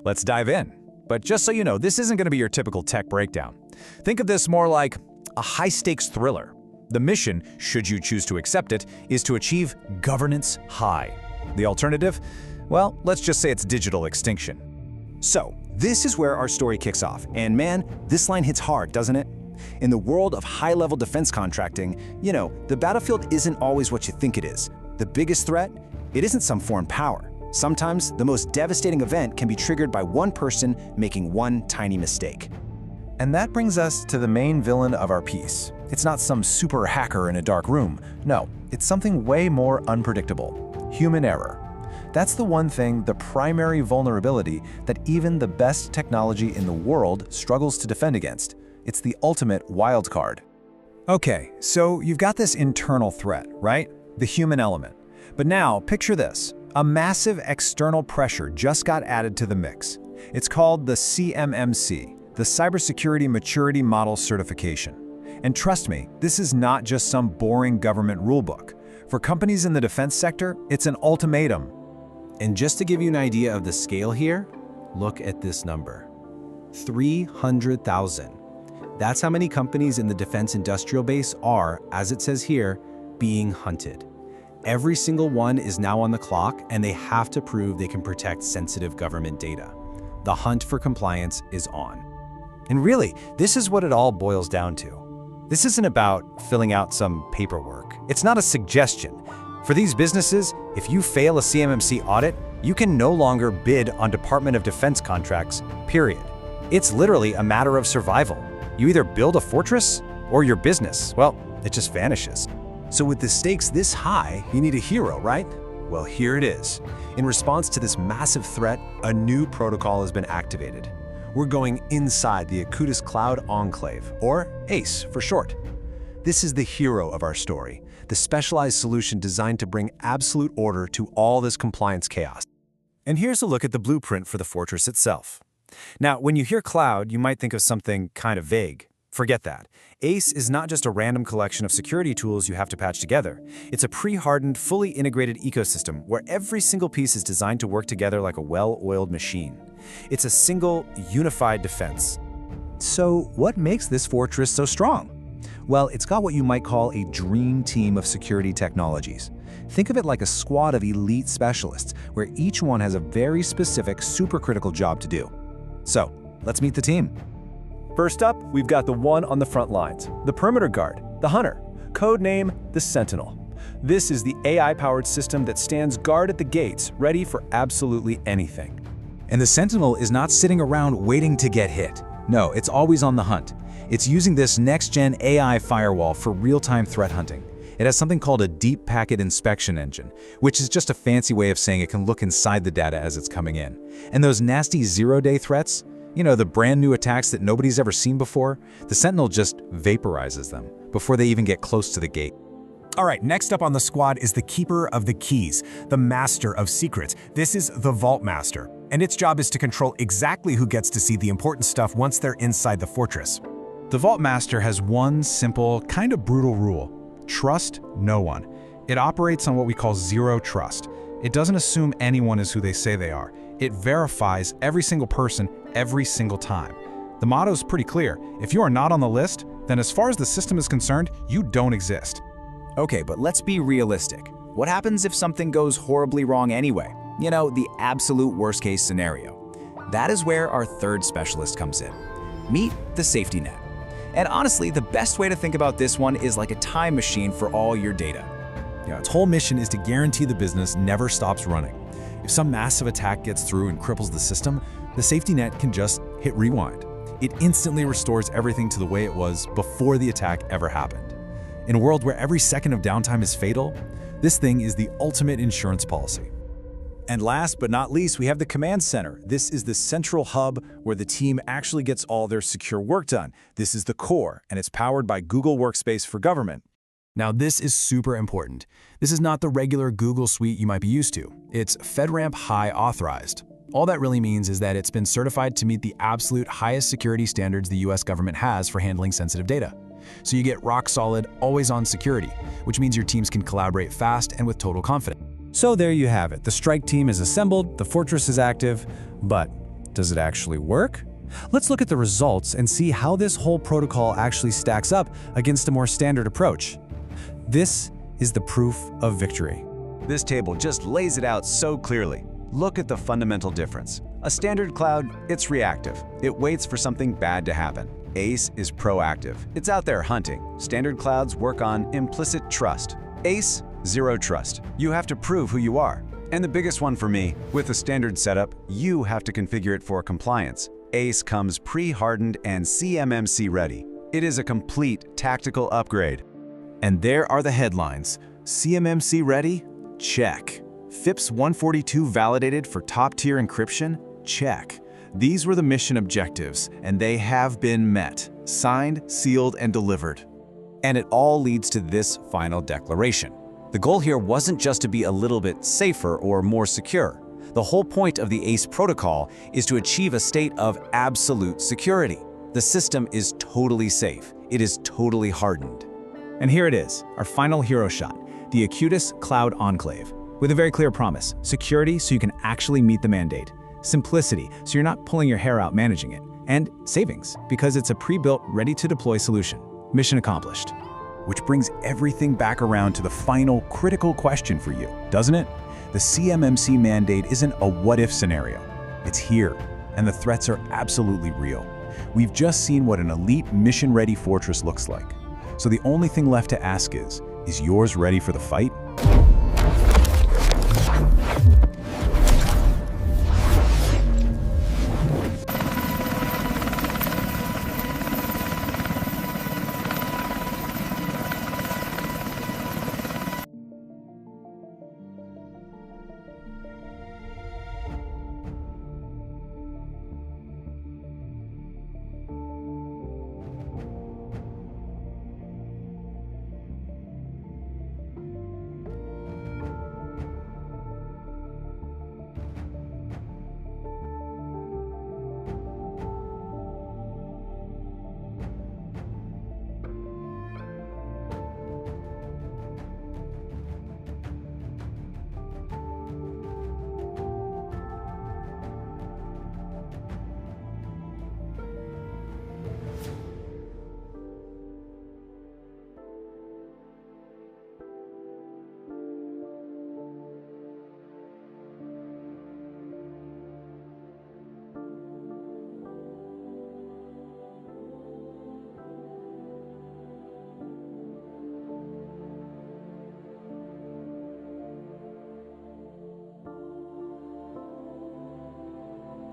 Let's dive in. But just so you know, this isn't going to be your typical tech breakdown. Think of this more like a high-stakes thriller. The mission, should you choose to accept it, is to achieve governance high. The alternative? Well, let's just say it's digital extinction. So, this is where our story kicks off, and man, this line hits hard, doesn't it? In the world of high-level defense contracting, the battlefield isn't always what you think it is. The biggest threat? It isn't some foreign power. Sometimes, the most devastating event can be triggered by one person making one tiny mistake. And that brings us to the main villain of our piece. It's not some super hacker in a dark room. No, it's something way more unpredictable. Human error. That's the one thing, the primary vulnerability, that even the best technology in the world struggles to defend against. It's the ultimate wild card. Okay, so you've got this internal threat, right? The human element. But now, picture this. A massive external pressure just got added to the mix. It's called the CMMC, the Cybersecurity Maturity Model Certification. And trust me, this is not just some boring government rulebook. For companies in the defense sector, it's an ultimatum. And just to give you an idea of the scale here, look at this number. 300,000. That's how many companies in the defense industrial base are, as it says here, being hunted. Every single one is now on the clock, and they have to prove they can protect sensitive government data. The hunt for compliance is on. And really, this is what it all boils down to. This isn't about filling out some paperwork. It's not a suggestion. For these businesses, if you fail a CMMC audit, you can no longer bid on Department of Defense contracts, period. It's literally a matter of survival. You either build a fortress, or your business, well, it just vanishes. So with the stakes this high, you need a hero, right? Well, here it is. In response to this massive threat, a new protocol has been activated. We're going inside the Acutis Cloud Enclave, or ACE for short. This is the hero of our story, the specialized solution designed to bring absolute order to all this compliance chaos. And here's a look at the blueprint for the fortress itself. Now, when you hear cloud, you might think of something kind of vague. Forget that. ACE is not just a random collection of security tools you have to patch together. It's a pre-hardened, fully integrated ecosystem where every single piece is designed to work together like a well-oiled machine. It's a single, unified defense. So what makes this fortress so strong? Well, it's got what you might call a dream team of security technologies. Think of it like a squad of elite specialists, where each one has a very specific, supercritical job to do. So, let's meet the team. First up, we've got the one on the front lines, the perimeter guard, the hunter, codename the Sentinel. This is the AI-powered system that stands guard at the gates, ready for absolutely anything. And the Sentinel is not sitting around waiting to get hit. No, it's always on the hunt. It's using this next-gen AI firewall for real-time threat hunting. It has something called a deep packet inspection engine, which is just a fancy way of saying it can look inside the data as it's coming in. And those nasty zero-day threats, the brand new attacks that nobody's ever seen before, the Sentinel just vaporizes them before they even get close to the gate. All right, next up on the squad is the Keeper of the Keys, the Master of Secrets. This is the Vault Master, and its job is to control exactly who gets to see the important stuff once they're inside the fortress. The Vault Master has one simple, kind of brutal rule. Trust no one. It operates on what we call zero trust. It doesn't assume anyone is who they say they are. It verifies every single person every single time. The motto is pretty clear. If you are not on the list, then as far as the system is concerned, you don't exist. Okay, but let's be realistic. What happens if something goes horribly wrong anyway? The absolute worst-case scenario. That is where our third specialist comes in. Meet the safety net. And honestly, the best way to think about this one is like a time machine for all your data. Its whole mission is to guarantee the business never stops running. If some massive attack gets through and cripples the system, the safety net can just hit rewind. It instantly restores everything to the way it was before the attack ever happened. In a world where every second of downtime is fatal, this thing is the ultimate insurance policy. And last but not least, we have the command center. This is the central hub where the team actually gets all their secure work done. This is the core, and it's powered by Google Workspace for Government. Now, this is super important. This is not the regular Google suite you might be used to. It's FedRAMP High authorized. All that really means is that it's been certified to meet the absolute highest security standards the US government has for handling sensitive data. So you get rock-solid, always-on security, which means your teams can collaborate fast and with total confidence. So there you have it. The strike team is assembled, the fortress is active, but Does it actually work? Let's look at the results and see how this whole protocol actually stacks up against a more standard approach. This is the proof of victory. This table just lays it out so clearly. Look at the fundamental difference. A standard cloud, it's reactive. It waits for something bad to happen. ACE is proactive. It's out there hunting. Standard clouds work on implicit trust. ACE, zero trust. You have to prove who you are. And the biggest one for me, with a standard setup, you have to configure it for compliance. ACE comes pre-hardened and CMMC ready. It is a complete tactical upgrade. And there are the headlines. CMMC ready? Check. FIPS 142 validated for top-tier encryption? Check. These were the mission objectives, and they have been met. Signed, sealed, and delivered. And it all leads to this final declaration. The goal here wasn't just to be a little bit safer or more secure. The whole point of the ACE protocol is to achieve a state of absolute security. The system is totally safe. It is totally hardened. And here it is, our final hero shot, the Acutis Cloud Enclave. With a very clear promise, security so you can actually meet the mandate, simplicity so you're not pulling your hair out managing it, and savings because it's a pre-built, ready-to-deploy solution. Mission accomplished. Which brings everything back around to the final critical question for you, doesn't it? The CMMC mandate isn't a what-if scenario. It's here, and the threats are absolutely real. We've just seen what an elite mission-ready fortress looks like. So the only thing left to ask is yours ready for the fight?